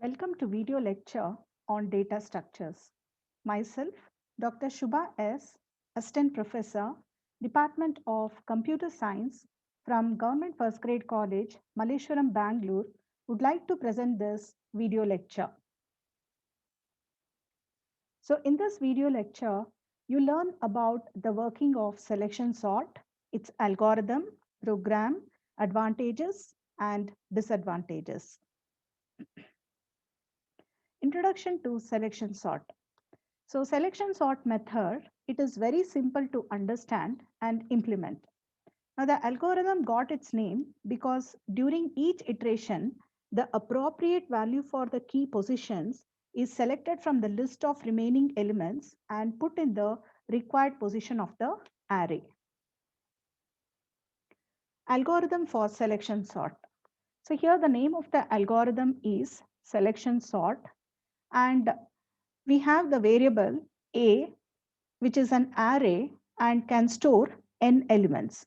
Welcome to video lecture on data structures. Myself, Dr. Shubha S., Assistant Professor, Department of Computer Science from Government First Grade College, Malleshwaram, Bangalore, would like to present this video lecture. So in this video lecture, you learn about the working of selection sort, its algorithm, program, advantages, and disadvantages. Introduction to selection sort. So selection sort method, it is very simple to understand and implement. Now the algorithm got its name because during each iteration, the appropriate value for the key positions is selected from the list of remaining elements and put in the required position of the array. Algorithm for selection sort. So here the name of the algorithm is selection sort, and we have the variable a, which is an array and can store n elements.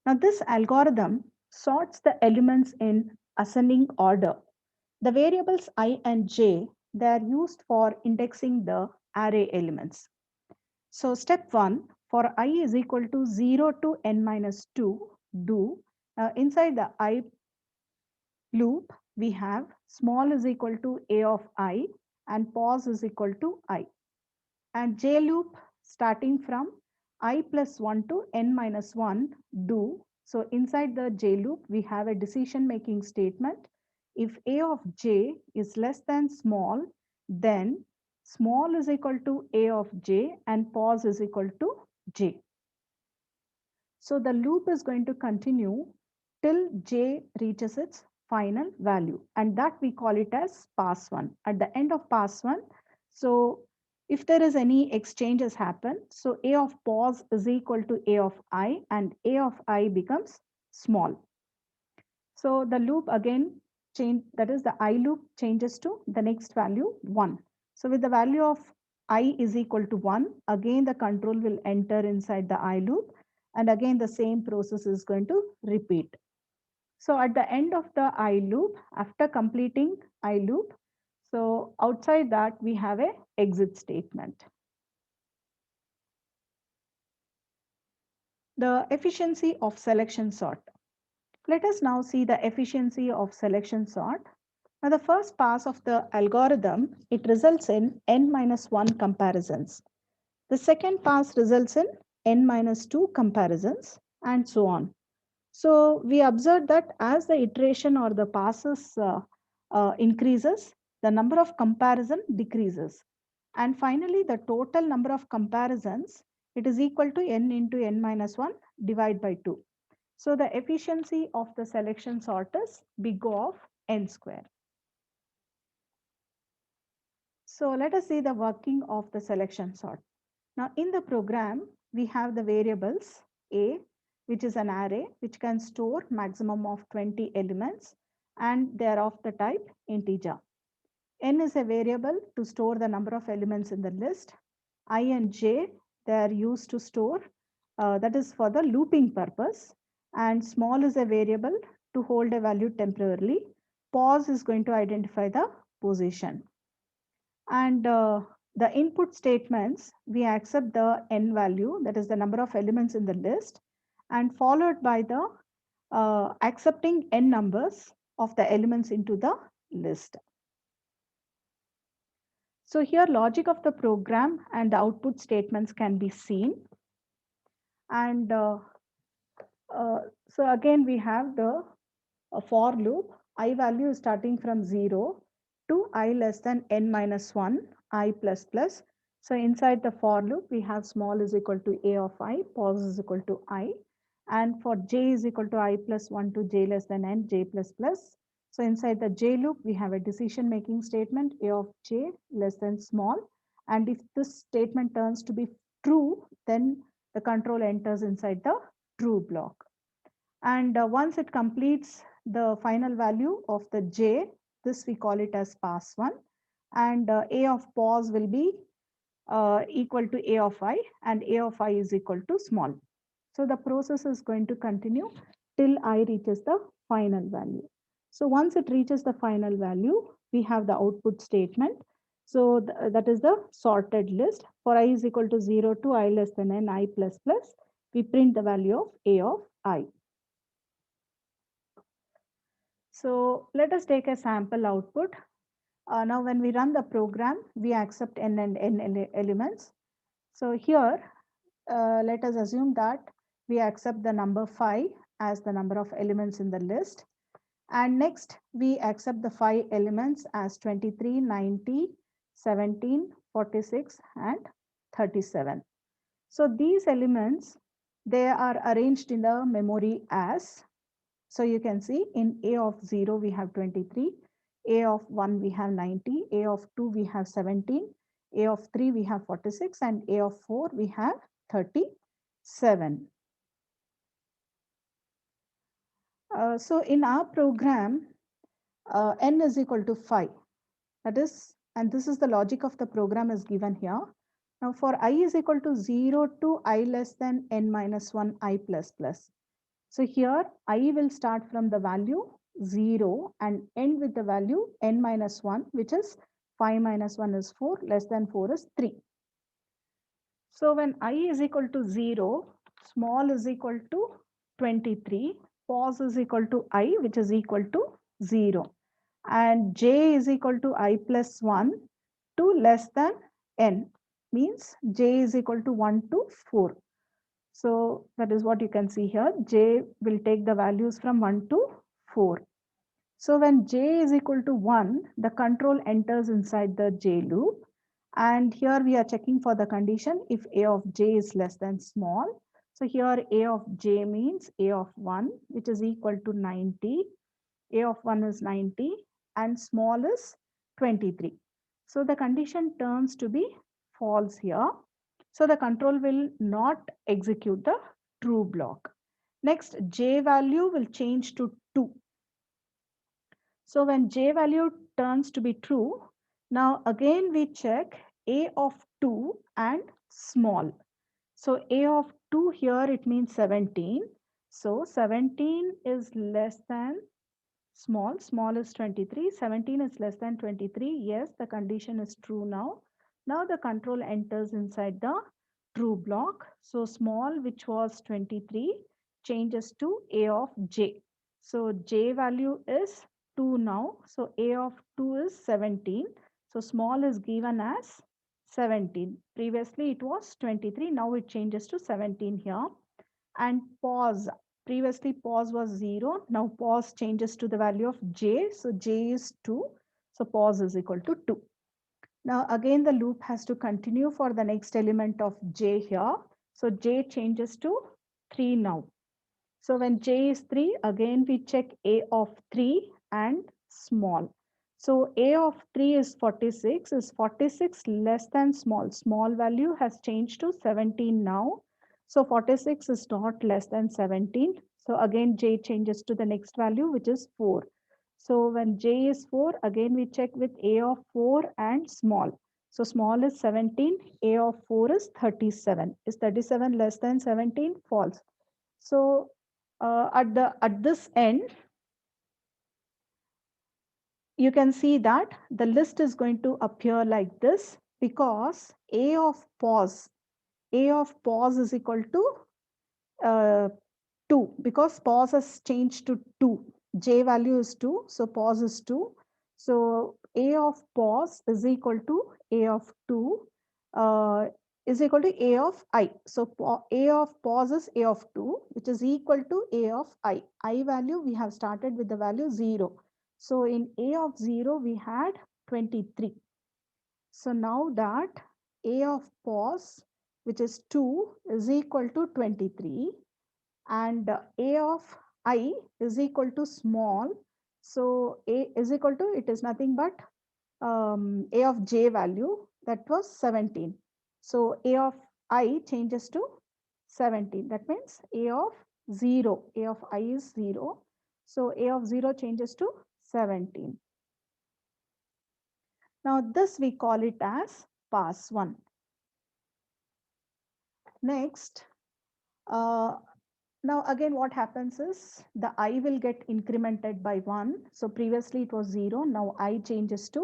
Now this algorithm sorts the elements in ascending order. The variables I and j, they are used for indexing the array elements. So step 1, for I is equal to 0 to n minus 2, do inside the I loop, we have small is equal to a of I and pause is equal to I. And j loop starting from I plus 1 to n minus 1 do. So inside the j loop, we have a decision making statement. If a of j is less than small, then small is equal to a of j and pause is equal to j. So the loop is going to continue till j reaches its final value, and that we call it as pass 1. At the end of pass 1, so if there is any exchanges happen, so a of pause is equal to a of I and a of I becomes small. So the loop again change, that is the I loop changes to the next value 1. So with the value of I is equal to 1, again the control will enter inside the I loop, and again the same process is going to repeat. So at the end of the I loop, after completing I loop, so outside that we have a exit statement. The efficiency of selection sort. Let us now see the efficiency of selection sort. Now the first pass of the algorithm, it results in n minus 1 comparisons. The second pass results in n minus 2 comparisons and so on. So we observe that as the iteration or the passes increases, the number of comparison decreases. And finally, the total number of comparisons, it is equal to n into n minus 1 divided by 2. So the efficiency of the selection sort is big O of n square. So let us see the working of the selection sort. Now in the program, we have the variables A, which is an array which can store maximum of 20 elements, and they are of the type integer. N is a variable to store the number of elements in the list. I and j, they are used to store, that is for the looping purpose. And small is a variable to hold a value temporarily. Pause is going to identify the position. And the input statements, we accept the n value, that is the number of elements in the list, and followed by the accepting n numbers of the elements into the list. So here logic of the program and the output statements can be seen. And so again, we have the for loop. I value is starting from 0 to I less than n minus 1, I plus plus. So inside the for loop, we have small is equal to a of I, pause is equal to I. And for j is equal to I plus 1 to j less than n, j plus plus. So inside the j loop, we have a decision making statement, a of j less than small. And if this statement turns to be true, then the control enters inside the true block. And once it completes the final value of the j, this we call it as pass 1. And a of pause will be equal to a of I, and a of I is equal to small. So the process is going to continue till I reaches the final value. So once it reaches the final value, we have the output statement. So that is the sorted list. For I is equal to 0 to I less than n, I plus plus, we print the value of A of I. So let us take a sample output. Now when we run the program, we accept n and n elements. So here, let us assume that we accept the number 5 as the number of elements in the list. And next, we accept the 5 elements as 23, 90, 17, 46, and 37. So these elements, they are arranged in the memory as, so you can see in A of 0, we have 23, A of 1, we have 90, A of 2, we have 17, A of 3, we have 46, and A of 4, we have 37. So in our program, n is equal to 5. That is, and this is the logic of the program is given here. Now for I is equal to 0 to I less than n minus 1 I plus plus. So here I will start from the value 0 and end with the value n minus 1, which is 5 minus 1 is 4, less than 4 is 3. So when I is equal to 0, small is equal to 23, pause is equal to I, which is equal to 0. And j is equal to I plus 1 to less than n, means j is equal to 1 to 4. So that is what you can see here. J will take the values from 1 to 4. So when j is equal to 1, the control enters inside the j loop. And here we are checking for the condition if a of j is less than small. So here a of j means a of 1, which is equal to 90. A of 1 is 90 and small is 23. So the condition turns to be false here. So the control will not execute the true block. Next, j value will change to 2. So when j value turns to be true, now again we check a of 2 and small. So a of 2 here, it means 17. So 17 is less than small. Small is 23. 17 is less than 23. Yes, the condition is true now. Now the control enters inside the true block. So small, which was 23, changes to a of j. So j value is 2 now. So a of 2 is 17. So small is given as 17. Previously it was 23. Now it changes to 17 here. And pause. Previously pause was 0. Now pause changes to the value of j. So j is 2. So pause is equal to 2. Now again the loop has to continue for the next element of j here. So j changes to 3 now. So when j is 3, again we check a of 3 and small. So a of 3 is 46. Is 46 less than small? Small value has changed to 17 now. So 46 is not less than 17. So again j changes to the next value, which is 4. So when j is 4, again we check with a of 4 and small. So small is 17, a of 4 is 37. Is 37 less than 17? False. So at this end, you can see that the list is going to appear like this because a of pause is equal to uh, 2, because pause has changed to 2. J value is 2, so pause is 2. So a of pause is equal to a of 2 uh, is equal to a of I. So a of pause is a of 2, which is equal to a of I. I value, we have started with the value 0. So in a of 0, we had 23. So now that a of pause, which is 2, is equal to 23, and a of I is equal to small. So a is equal to, it is nothing but a of j value, that was 17. So a of I changes to 17. That means a of 0, a of I is 0. So a of 0 changes to 17. Now this we call it as pass 1. Next, uh, Now again what happens is the I will get incremented by 1. So previously it was 0. Now I changes to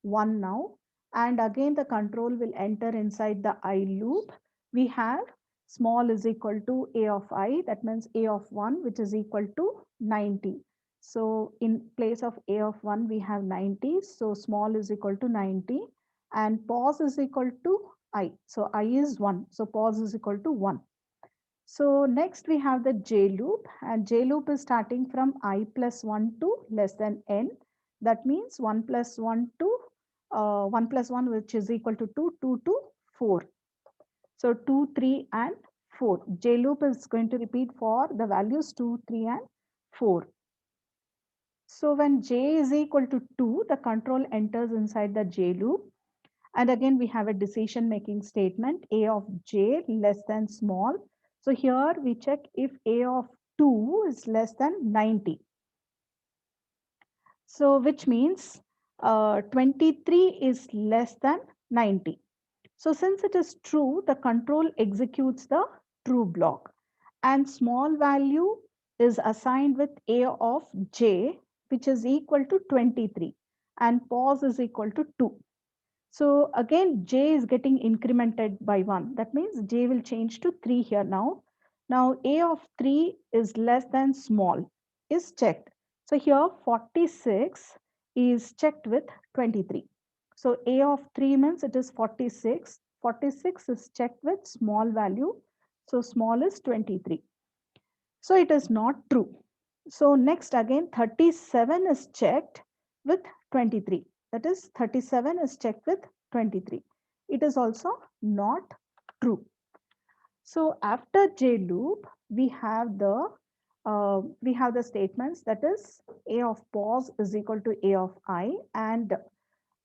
1 now. And again the control will enter inside the I loop. We have small is equal to A of I. That means A of 1 which is equal to 90. So in place of A of 1 we have 90. So small is equal to 90. And pause is equal to I. So I is 1. So pause is equal to 1. So next we have the J loop, and J loop is starting from I plus 1 to less than n. That means 1 plus 1 to 1 plus 1 which is equal to 2, 2 to 4. So 2, 3 and 4. J loop is going to repeat for the values 2, 3 and 4. So when J is equal to 2, the control enters inside the J loop. And again, we have a decision making statement, A of j less than small. So here we check if A of 2 is less than 90. So which means 23 is less than 90. So since it is true, the control executes the true block. And small value is assigned with A of j, which is equal to 23. And pause is equal to 2. So again, j is getting incremented by 1. That means j will change to 3 here now. Now a of 3 is less than small is checked. So here 46 is checked with 23. So a of 3 means it is 46. 46 is checked with small value. So small is 23. So it is not true. So next again 37 is checked with 23. That is 37 is checked with 23. It is also not true. So after J loop, we have the statements that is A of pause is equal to A of I and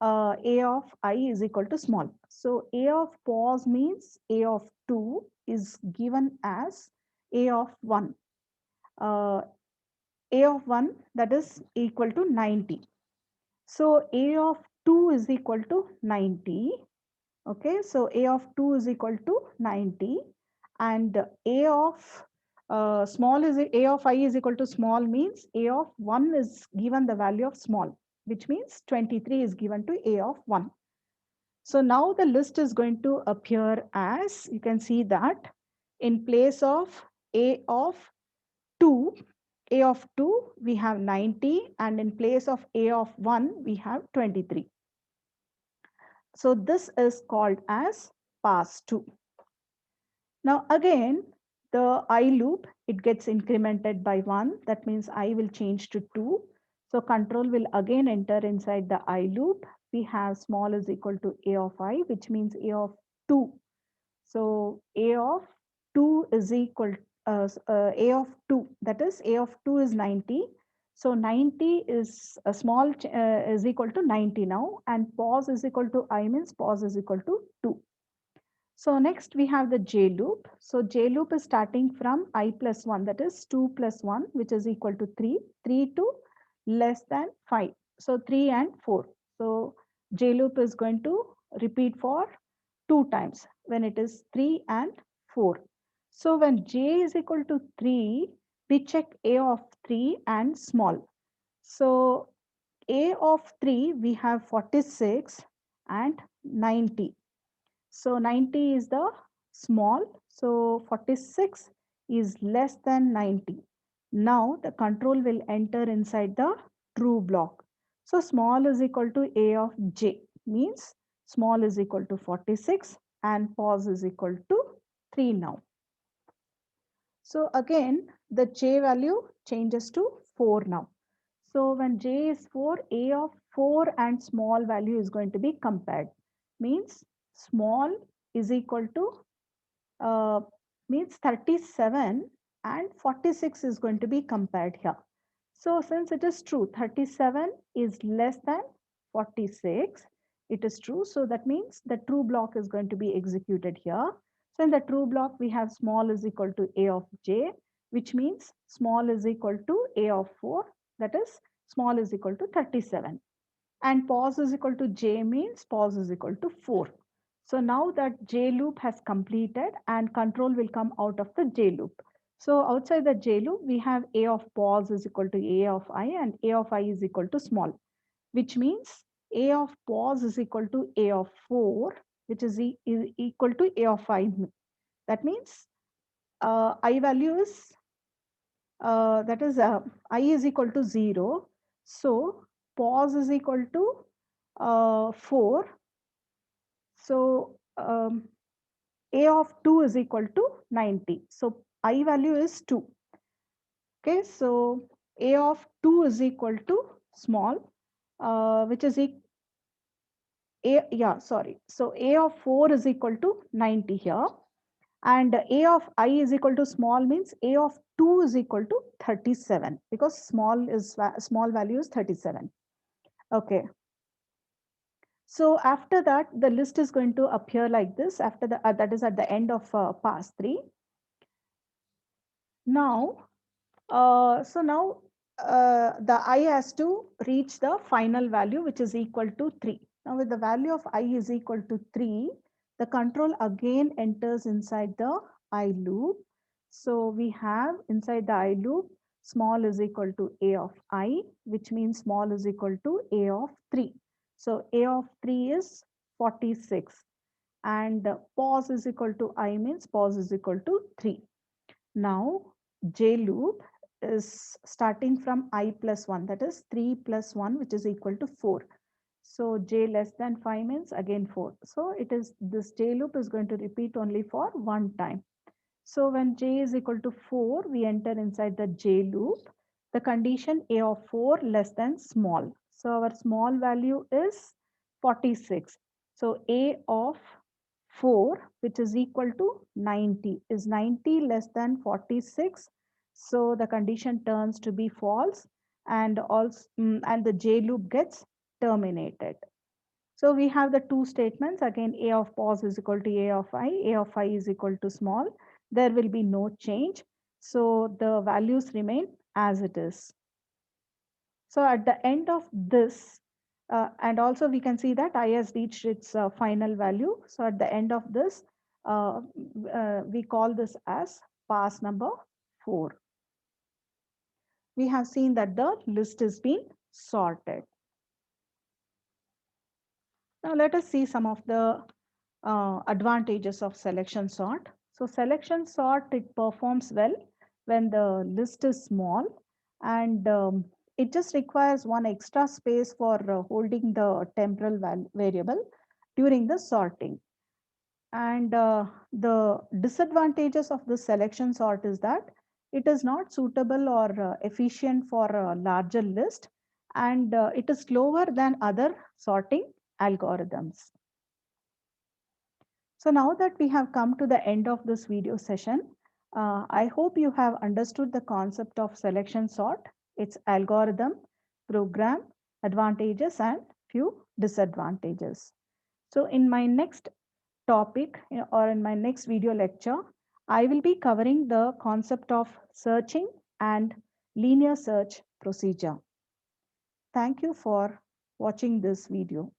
A of I is equal to small. So A of pause means A of 2 is given as A of 1. A of 1 that is equal to 90. So A of 2 is equal to 90. Okay, so A of 2 is equal to 90 and A of small is A of I is equal to small means A of 1 is given the value of small, which means 23 is given to A of 1. So now the list is going to appear as you can see that in place of A of 2, A of 2 we have 90 and in place of A of 1 we have 23. So this is called as pass 2. Now again the I loop, it gets incremented by 1. That means I will change to 2. So control will again enter inside the I loop. We have small is equal to A of I, which means A of 2. So A of 2 is equal A of 2, that is A of 2 is 90. So 90 is a small is equal to 90 now and pause is equal to I means pause is equal to 2. So next we have the J loop. So J loop is starting from I plus 1, that is 2 plus 1, which is equal to 3, 3 to less than 5. So 3 and 4. So J loop is going to repeat for 2 times when it is 3 and 4. So when j is equal to 3, we check A of 3 and small. So A of 3, we have 46 and 90. So 90 is the small. So 46 is less than 90. Now the control will enter inside the true block. So small is equal to A of j means small is equal to 46 and pause is equal to 3 now. So again the j value changes to 4 now. So when j is 4, A of 4 and small value is going to be compared. Means small is equal to uh, means 37 and 46 is going to be compared here. So since it is true, 37 is less than 46, it is true. So that means the true block is going to be executed here. So in the true block, we have small is equal to A of j, which means small is equal to A of 4, that is small is equal to 37. And pause is equal to j means pause is equal to 4. So now that j loop has completed and control will come out of the j loop. So outside the J loop, we have A of pos is equal to A of I and A of I is equal to small, which means A of pos is equal to A of 4, which is equal to A of I. That means I value is, that is I is equal to 0. So pos is equal to 4. So A of 2 is equal to 90. So I value is 2. Okay, so A of 2 is equal to small, which is So A of 4 is equal to 90 here. And A of I is equal to small means A of 2 is equal to 37 because small value is 37. Okay. So after that, the list is going to appear like this after that is at the end of pass 3. Now, now the I has to reach the final value, which is equal to 3. Now with the value of I is equal to 3, the control again enters inside the I loop. So we have inside the I loop, small is equal to A of I, which means small is equal to A of 3. So A of 3 is 46 and pos is equal to I means pos is equal to 3. Now J loop is starting from I plus 1, that is 3 plus 1, which is equal to 4. So J less than 5 means again 4. So this J loop is going to repeat only for one time. So when J is equal to 4, we enter inside the J loop. The condition A of 4 less than small. So our small value is 46. So A of 4, which is equal to 90, is 90 less than 46. So the condition turns to be false and and the J loop gets terminated. So we have the two statements again, A of pos is equal to A of I is equal to small. There will be no change. So the values remain as it is. So at the end of this, and also we can see that I has reached its final value. So at the end of this, we call this as pass number 4. We have seen that the list is being sorted. Now let us see some of the advantages of selection sort. So selection sort, it performs well when the list is small and it just requires one extra space for holding the temporal variable during the sorting. And the disadvantages of the selection sort is that it is not suitable or efficient for a larger list and it is slower than other sorting algorithms. So now that we have come to the end of this video session, I hope you have understood the concept of selection sort, its algorithm, program, advantages and few disadvantages. So in my next topic or in my next video lecture, I will be covering the concept of searching and linear search procedure. Thank you for watching this video.